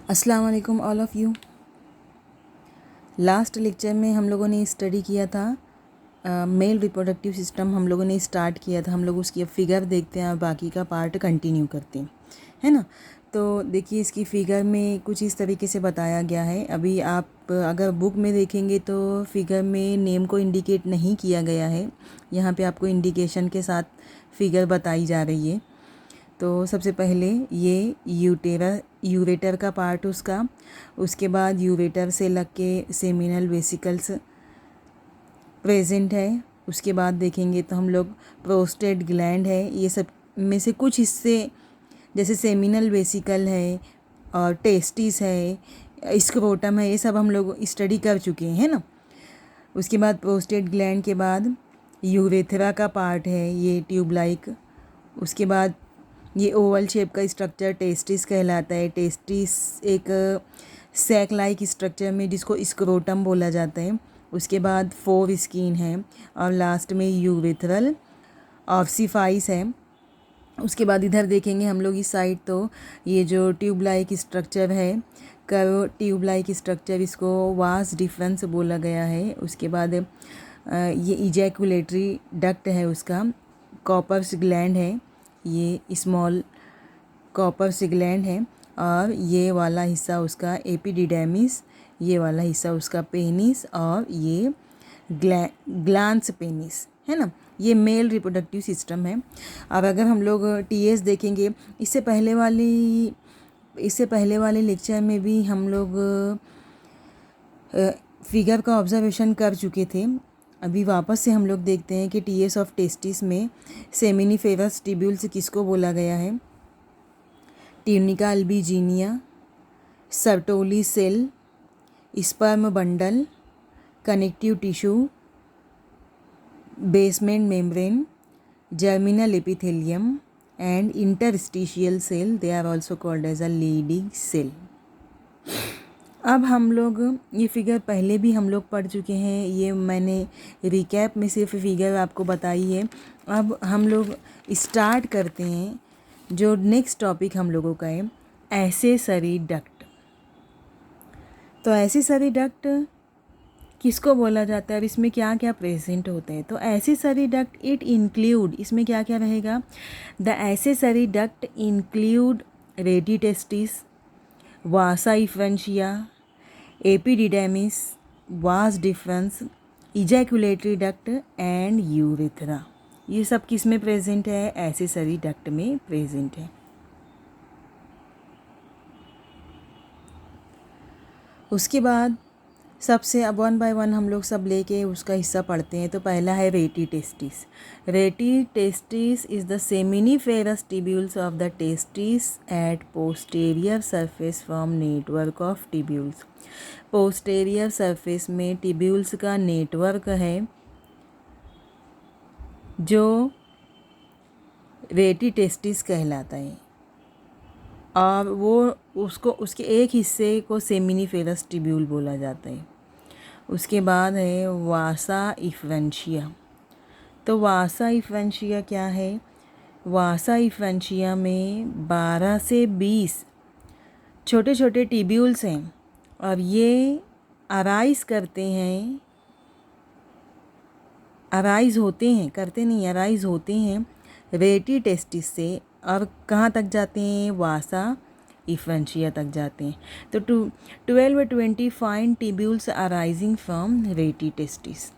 अस्सलाम वालेकुम all of you. Last lecture में हम लोगों ने स्टडी किया था मेल रिप्रोडक्टिव सिस्टम। हम लोगों ने स्टार्ट किया था। हम लोग उसकी अब फिगर देखते हैं और बाकी का पार्ट कंटिन्यू करते हैं, है ना। तो देखिए, इसकी फ़िगर में कुछ इस तरीके से बताया गया है। अभी आप अगर बुक में देखेंगे तो फिगर में नेम को इंडिकेट नहीं किया गया है। यहाँ पे आपको इंडिकेशन के साथ फिगर बताई जा रही है। तो सबसे पहले ये यूरेटर का पार्ट उसका, उसके बाद यूरेटर से लग के सेमिनल वेसिकल्स प्रेजेंट है। उसके बाद देखेंगे तो हम लोग प्रोस्टेट ग्लैंड है। ये सब में से कुछ हिस्से जैसे सेमिनल वेसिकल है और टेस्टिस है, स्क्रोटम है, ये सब हम लोग स्टडी कर चुके हैं ना। उसके बाद प्रोस्टेट ग्लैंड के बाद यूरेथ्रा का पार्ट है, ये ट्यूब लाइक। उसके बाद ये ओवल शेप का स्ट्रक्चर टेस्टिस कहलाता है। टेस्टिस एक सैक लाइक स्ट्रक्चर में जिसको स्क्रोटम बोला जाता है। उसके बाद फोर स्किन है और लास्ट में यूरेथ्रल ऑप्सिफाइस है। उसके बाद इधर देखेंगे हम लोग इस साइड, तो ये जो ट्यूब लाइक स्ट्रक्चर है, कर्व ट्यूब लाइक स्ट्रक्चर, इसको वास डिफरेंस बोला गया है। उसके बाद ये इजैकुलेटरी डक्ट है, उसका कॉपर्स ग्लैंड है, ये स्मॉल कॉपर्स ग्लैंड है। और ये वाला हिस्सा उसका एपिडिडेमिस, ये वाला हिस्सा उसका पेनिस और ये ग्लांस पेनिस, है ना। ये मेल रिप्रोडक्टिव सिस्टम है। अब अगर हम लोग टीएस देखेंगे, इससे पहले वाले लेक्चर में भी हम लोग फिगर का ऑब्जर्वेशन कर चुके थे। अभी वापस से हम लोग देखते हैं कि टीएस ऑफ टेस्टिस में सेमिनिफेरस टिब्यूल्स किसको बोला गया है। Tunica albuginea, Sertoli cell, sperm bundle, connective tissue, basement membrane, germinal epithelium and interstitial cell, they are also called as a Leydig cell. अब हम लोग ये फिगर पहले भी हम लोग पढ़ चुके हैं, ये मैंने रिकैप में सिर्फ फिगर आपको बताई है। अब हम लोग स्टार्ट करते हैं। जो नेक्स्ट टॉपिक हम लोगों का है एक्सेसरी डक्ट। तो एक्सेसरी डक्ट किसको बोला जाता है और इसमें क्या क्या प्रेजेंट होते हैं। तो एक्सेसरी डक्ट इट इंक्लूड, इसमें क्या क्या रहेगा। The accessory duct include rete testis, vasa efferentia, epididymis, vas deferens, ejaculatory duct and urethra. ये सब किस में प्रेजेंट है, एक्सेसरी डक्ट में प्रेजेंट है। उसके बाद सबसे अब वन बाय वन हम लोग सब लेके उसका हिस्सा पढ़ते हैं। तो पहला है rete testis. Rete testis is the seminiferous tubules of the testis at posterior surface from network of tubules. Posterior surface में टिब्यूल्स का नेटवर्क है जो रेटी टेस्टिस कहलाता है। और वो उसके एक हिस्से को सेमिनिफेरस टिब्यूल बोला जाता है। उसके बाद है वासा इफ्रेंशिया। तो वासा इफ्रेंशिया क्या है। वासा इफ्रेंशिया में 12 से 20 छोटे छोटे टिब्यूल्स हैं और ये अराइज करते हैं, अराइज होते हैं, करते नहीं, अराइज होते हैं रेटी टेस्टिस से। और कहाँ तक जाते हैं, वासा इफ्रेंशिया तक जाते हैं। तो 12 फाइन टिब्यूल्स अराइजिंग फ्रॉम रेटी टेस्टिस,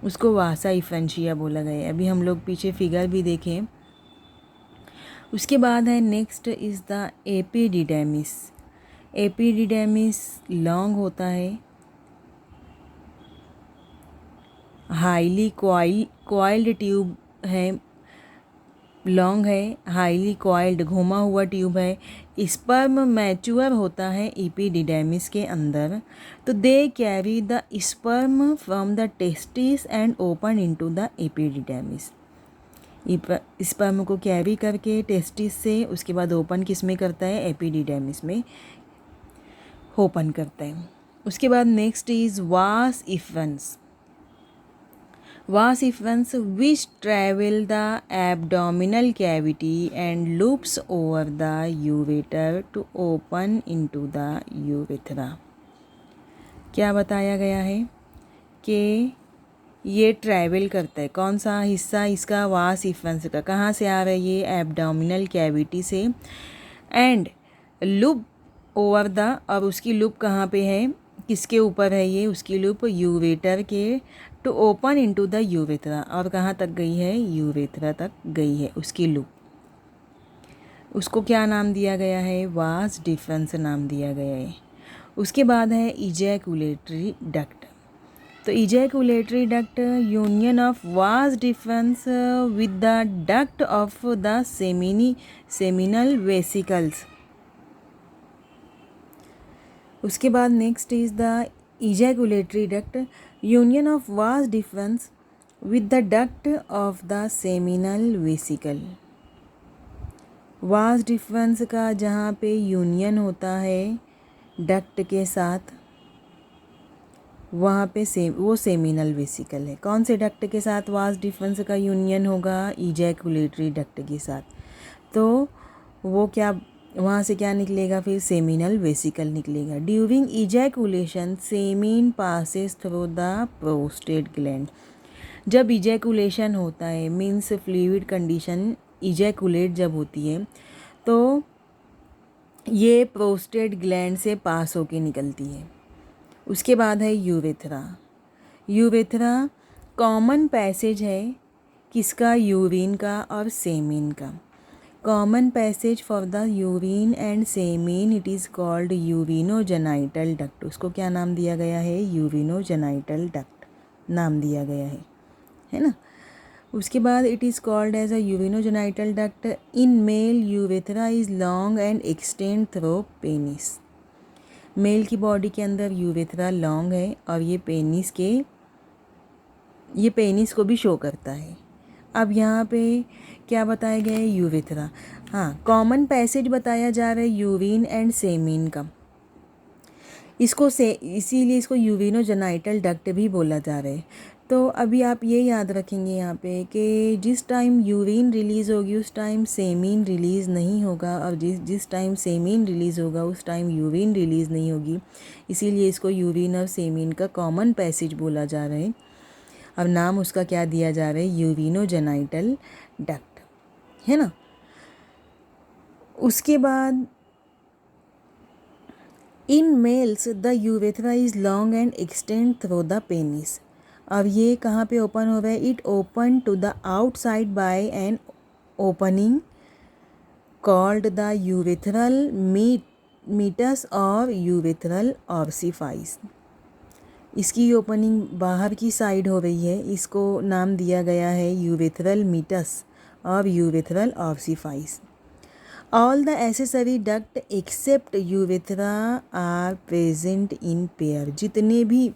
उसको वासा इफ्रेंशिया बोला गया है। अभी हम लोग पीछे फिगर भी देखें। उसके बाद है नेक्स्ट इज़ द एपिडिडेमिस। एपिडिडेमिस लॉन्ग होता है, हाईली कॉइल्ड ट्यूब है, लॉन्ग है, हाईली कॉइल्ड घुमा हुआ ट्यूब है। स्पर्म मैच्योर होता है एपिडिडेमिस के अंदर। तो they carry the sperm from the testis and open into the epididymis. Sperm को कैरी करके टेस्टिस से उसके बाद ओपन किस में करता है, एपिडिडेमिस में ओपन करता है। उसके बाद नेक्स्ट इज़ वास इफ्रेंस। vas effens which travel the abdominal cavity and loops over the ureter to open into the urethra। क्या बताया गया है कि ये ट्रैवल करता है, कौन सा हिस्सा इसका, वास इफेंस का, कहाँ से आ रहा है ये, एब्डोमिनल कैविटी से, एंड लूप ओवर द, और उसकी लूप कहाँ पे है, किसके ऊपर है ये, उसकी लूप यूरेटर के, to open into the urethra, और कहाँ तक गई है, यूरेथ्रा तक गई है उसकी लूप। उसको क्या नाम दिया गया है, वास डिफरेंस नाम दिया गया है। उसके बाद है इजैकुलेटरी डक्ट। तो ejaculatory duct union of vas deferens with the duct of the seminal vesicles. उसके बाद next is the ejaculatory duct union of vas deferens with the duct of the seminal vesicle. Vas deferens का जहाँ पे union होता है duct के साथ, वहाँ पे वो सेमिनल वेसिकल है। कौन से डक्ट के साथ वास डिफरेंस का यूनियन होगा, इजैकुलेटरी डक्ट के साथ। तो वो क्या, वहाँ से क्या निकलेगा फिर, सेमिनल वेसिकल निकलेगा। During ejaculation semen passes through the prostate gland. जब इजैकुलेशन होता है मीन्स फ्लूइड कंडीशन, इजैकुलेट जब होती है तो ये प्रोस्टेट ग्लैंड से पास होके निकलती है। उसके बाद है यूरेथ्रा। यूरेथ्रा कॉमन पैसेज है किसका, यूरिन का और सेमिन का। Common passage for the urine and semen, it is called urinogenital duct. उसको क्या नाम दिया गया है, यूरिनोजेनाइटल डक्ट नाम दिया गया है ना। उसके बाद it is called as a urinogenital duct. In male urethra is long and extend through penis. Male की बॉडी के अंदर यूरेथ्रा लॉन्ग है और ये पेनिस को भी शो करता है। अब यहाँ पे क्या बताया गया है, यूरेथ्रा। हाँ, कॉमन पैसेज बताया जा रहा है यूरिन एंड सेमिन का। इसीलिए इसको यूरिनोजेनाइटल डक्ट भी बोला जा रहा है। तो अभी आप ये याद रखेंगे यहाँ पे कि जिस टाइम यूरिन रिलीज़ होगी उस टाइम सेमिन रिलीज़ नहीं होगा, और जिस टाइम सेमिन रिलीज़ होगा उस टाइम यूरिन रिलीज़ नहीं होगी। इसीलिए इसको यूरिन और सेमिन का कॉमन पैसेज बोला जा रहा है। अब नाम उसका क्या दिया जा रहा है, यूरिनोजेनाइटल डक्ट, है ना। उसके बाद in males the urethra is long and extend through the penis. अब ये कहाँ पे ओपन हो रहा है, it open to the outside by an opening called the urethral meatus और यूरेथ्रल ऑर्सिफाइस। इसकी ओपनिंग बाहर की साइड हो रही है, इसको नाम दिया गया है यूरेथ्रल मीटस और urethral orifice. All the accessory duct except urethra are present in pair. जितने भी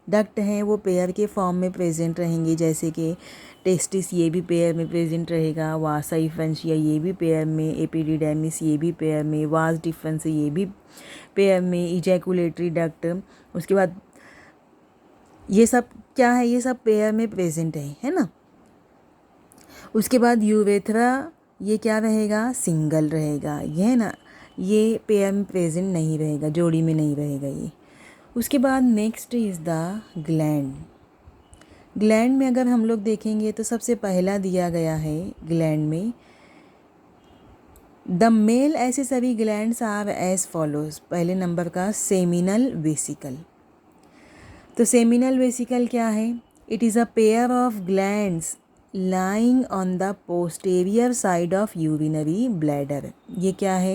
डक्ट हैं वो पेयर के फॉर्म में प्रेजेंट रहेंगे, जैसे कि टेस्टिस ये भी पेयर में प्रेजेंट रहेगा, वासा इफ्रेंशिया ये भी पेयर में, एपिडिडेमिस ये भी पेयर में, वास डिफरेंस ये भी पेयर में, इजैकुलेटरी डक्ट। उसके बाद ये सब क्या है, ये सब पेयर में प्रेजेंट है ना। उसके बाद यूरेथ्रा ये क्या रहेगा, सिंगल रहेगा, ये है ना, ये पेयर में प्रेजेंट नहीं रहेगा, जोड़ी में नहीं रहेगा ये। उसके बाद next is the gland. Gland में अगर हम लोग देखेंगे तो सबसे पहला दिया गया है ग्लैंड में, the male accessory glands are as follows. पहले नंबर का सेमिनल वेसिकल। तो सेमिनल वेसिकल क्या है, it is a pair of glands lying on the posterior side of urinary bladder. ये क्या है,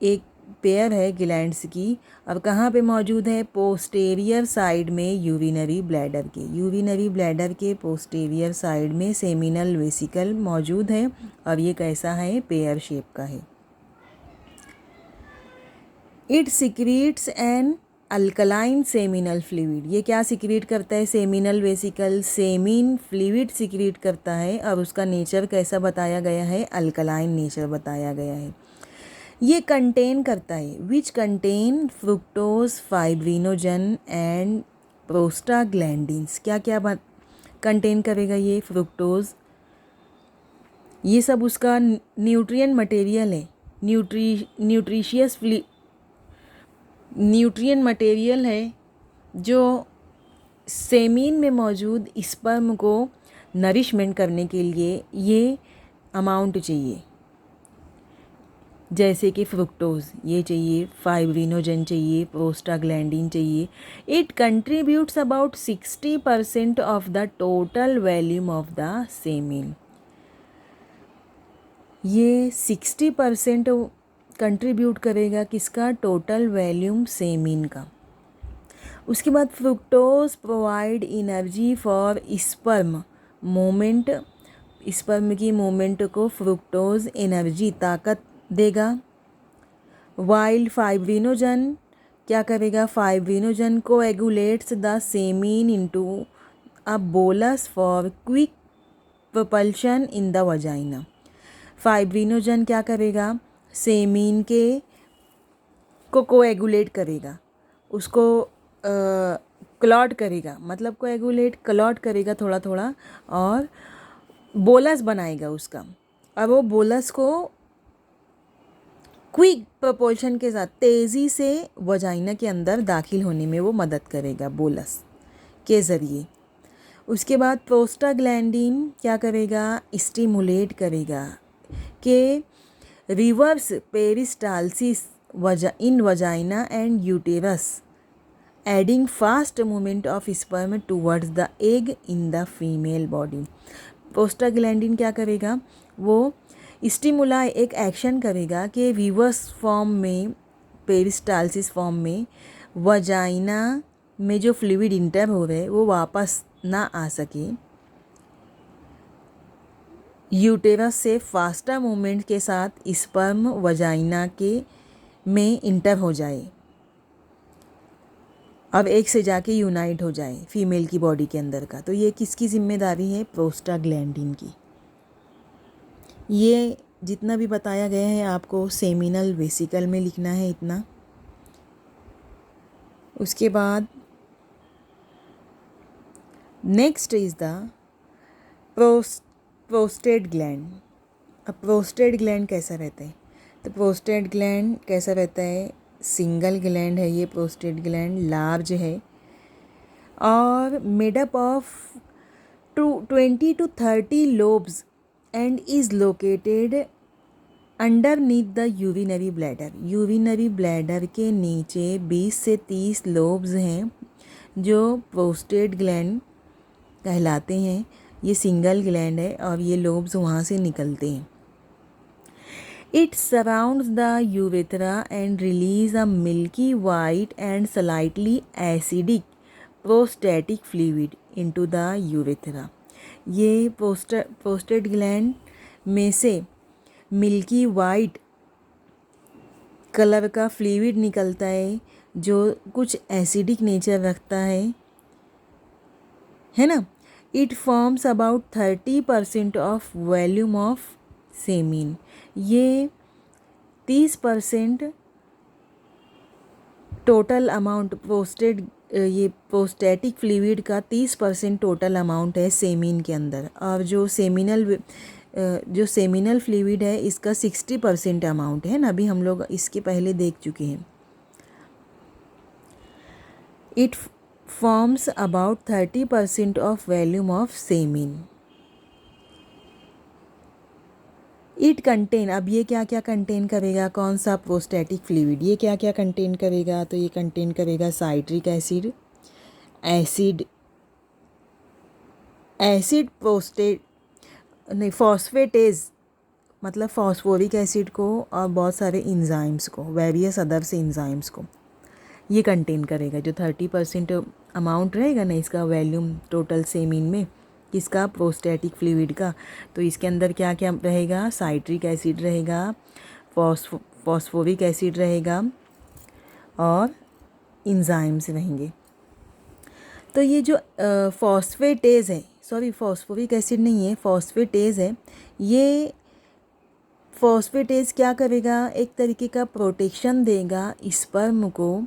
एक पेयर है ग्लैंड्स की। अब कहाँ पे मौजूद है, पोस्टेरियर साइड में यूरिनरी ब्लैडर के। यूरिनरी ब्लैडर के पोस्टेरियर साइड में सेमिनल वेसिकल मौजूद है और ये कैसा है, पेयर शेप का है। It secretes an alkaline seminal fluid. ये क्या सिक्रीट करता है, seminal vesicle semen fluid secrete करता है और उसका नेचर कैसा बताया गया है, अल्कलाइन नेचर बताया गया है। ये कंटेन करता है, which contain fructose fibrinogen and prostaglandins. क्या क्या बात कंटेन करेगा ये? फ्रुक्टोज, ये सब उसका न्यूट्रिएंट मटेरियल है, न्यूट्रिएंट मटेरियल है जो सेमीन में मौजूद स्पर्म को नरिशमेंट करने के लिए ये अमाउंट चाहिए। जैसे कि फ्रुक्टोज ये चाहिए, फाइब्रिनोजन चाहिए, प्रोस्टाग्लैंडिन चाहिए। It contributes about 60% of the total volume of the semen. ये 60% कंट्रीब्यूट करेगा किसका? टोटल वॉल्यूम सेमीन का। उसके बाद fructose provide energy for sperm movement. Sperm की मोमेंट को फ्रुक्टोज एनर्जी, ताकत देगा। वाइल्ड फाइब्रिनोजन क्या करेगा? Fibrinogen coagulates the semen into a bolus for quick propulsion in the vagina. Fibrinogen क्या करेगा? सेमीन के को कोएगुलेट करेगा, उसको क्लॉट करेगा, मतलब कोएगुलेट क्लॉट करेगा थोड़ा थोड़ा, और बोलस बनाएगा उसका। अब वो बोलस को क्विक प्रोपोल्शन के साथ तेज़ी से वजाइना के अंदर दाखिल होने में वो मदद करेगा बोलस के ज़रिए। उसके बाद प्रोस्टाग्लैंडिन क्या करेगा? स्टिमुलेट करेगा कि reverse peristalsis in vagina and uterus, adding fast movement of sperm towards the egg in the female body. Prostaglandin क्या करेगा? वो स्टिमुला एक एक्शन करेगा कि रिवर्स फॉर्म में, पेरिस्टालसिस फॉर्म में वजाइना में जो फ्लूइड इंटर हो रहे वो वापस ना आ सके, यूटेरस से फास्टर मूवमेंट के साथ स्पर्म वजाइना के में इंटर हो जाए, अब एक से जाके यूनाइट हो जाए फीमेल की बॉडी के अंदर का। तो ये किसकी जिम्मेदारी है? प्रोस्टाग्लैंडिन की। ये जितना भी बताया गया है आपको सेमिनल वेसिकल में लिखना है इतना। उसके बाद next is the prostate gland. अब प्रोस्टेट ग्लैंड कैसा रहता है? तो प्रोस्टेट ग्लैंड कैसा रहता है? सिंगल ग्लैंड है ये प्रोस्टेट ग्लैंड, लार्ज है और made up of 20 to 30 lobes and is located underneath the urinary bladder. Urinary bladder के नीचे 20 से 30 लोब्स हैं जो प्रोस्टेट ग्लैंड कहलाते हैं। ये सिंगल ग्लैंड है और ये लोब्स वहाँ से निकलते हैं। It surrounds the urethra and release a milky white and slightly acidic prostatic fluid into the urethra. ये प्रोस्टेट ग्लैंड में से मिल्की वाइट कलर का फ्लूइड निकलता है जो कुछ एसिडिक नेचर रखता है ना। It forms about 30% of volume of semen. ये 30% टोटल अमाउंट ये प्रोस्टैटिक फ्लूइड का 30% टोटल अमाउंट है सेमीन के अंदर, और जो सेमिनल फ्लूइड है इसका 60% अमाउंट है ना, अभी हम लोग इसके पहले देख चुके हैं। It forms about 30% of volume of semen. It contain, अब ये क्या क्या कंटेन करेगा? कौन सा प्रोस्टैटिक फ्लूइड? ये क्या क्या कंटेन करेगा? तो ये कंटेन करेगा साइट्रिक एसिड फॉस्फेटेज, मतलब फॉस्फोरिक एसिड को, और बहुत सारे इंजाइम्स को, वेरियस अदर्स इंजाइम्स को ये कंटेन करेगा। जो 30% अमाउंट रहेगा ना इसका वॉल्यूम टोटल सेमीन में, किसका? प्रोस्टैटिक फ्लूइड का। तो इसके अंदर क्या क्या रहेगा? साइट्रिक एसिड रहेगा, फॉस्फोरिक एसिड रहेगा और इंजाइम्स रहेंगे। तो ये जो फॉस्फेटेज है, सॉरी फॉस्फोरिक एसिड नहीं है, फॉस्फेटेज है। ये फॉस्फेटेज क्या करेगा? एक तरीके का प्रोटेक्शन देगा स्पर्म को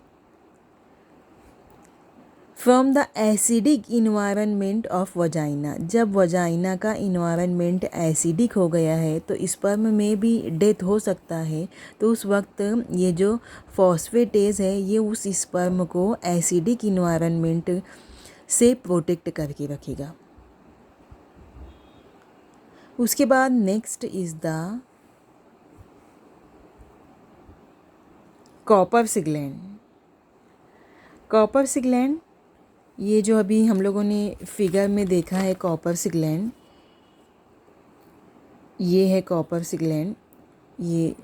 from the acidic environment of vagina, जब वजाइना का इन्वायरमेंट एसिडिक हो गया है तो स्पर्म में भी डेथ हो सकता है। तो उस वक्त ये जो फॉस्फेटेज है ये उस स्पर्म को एसिडिक इन्वायरमेंट से प्रोटेक्ट करके रखेगा। उसके बाद next is the Cowper's gland. Cowper's gland, ये जो अभी हम लोगों ने फिगर में देखा है कॉपर्स ग्लैंड, ये है कॉपर्स ग्लैंड। ये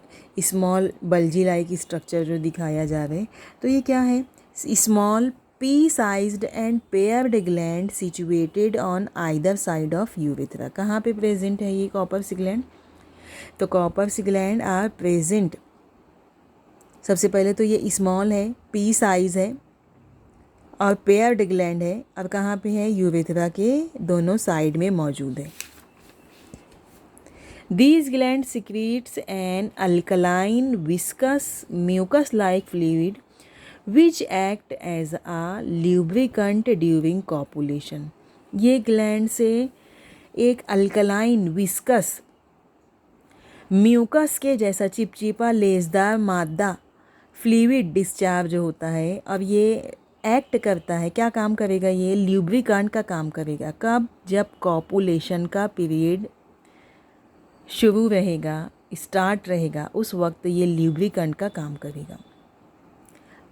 स्मॉल बल्जी लाइक स्ट्रक्चर जो दिखाया जा रहा है, तो ये क्या है? Small P sized and paired gland situated on either side of urethra. कहाँ पे प्रेजेंट है ये कॉपर्स ग्लैंड? तो कॉपर्स ग्लैंड आर प्रेजेंट, सबसे पहले तो ये स्मॉल है, पी साइज है और पेयर्ड ग्लैंड है। अब कहाँ पे है? यूरेथ्रा के दोनों साइड में मौजूद है। These glands secretes an alkaline viscous mucus like fluid which act as a lubricant during copulation। ये ग्लैंड से एक अल्कलाइन विस्कस म्यूकस के जैसा चिपचिपा लेसदार मादा फ्लूइड डिस्चार्ज होता है। अब ये एक्ट करता है, क्या काम करेगा? ये ल्यूब्रिकेंट का काम करेगा। कब? जब कॉपुलेशन का पीरियड शुरू रहेगा, स्टार्ट रहेगा, उस वक्त ये ल्यूब्रिकेंट का काम करेगा।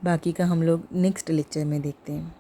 बाकी का हम लोग नेक्स्ट लेक्चर में देखते हैं।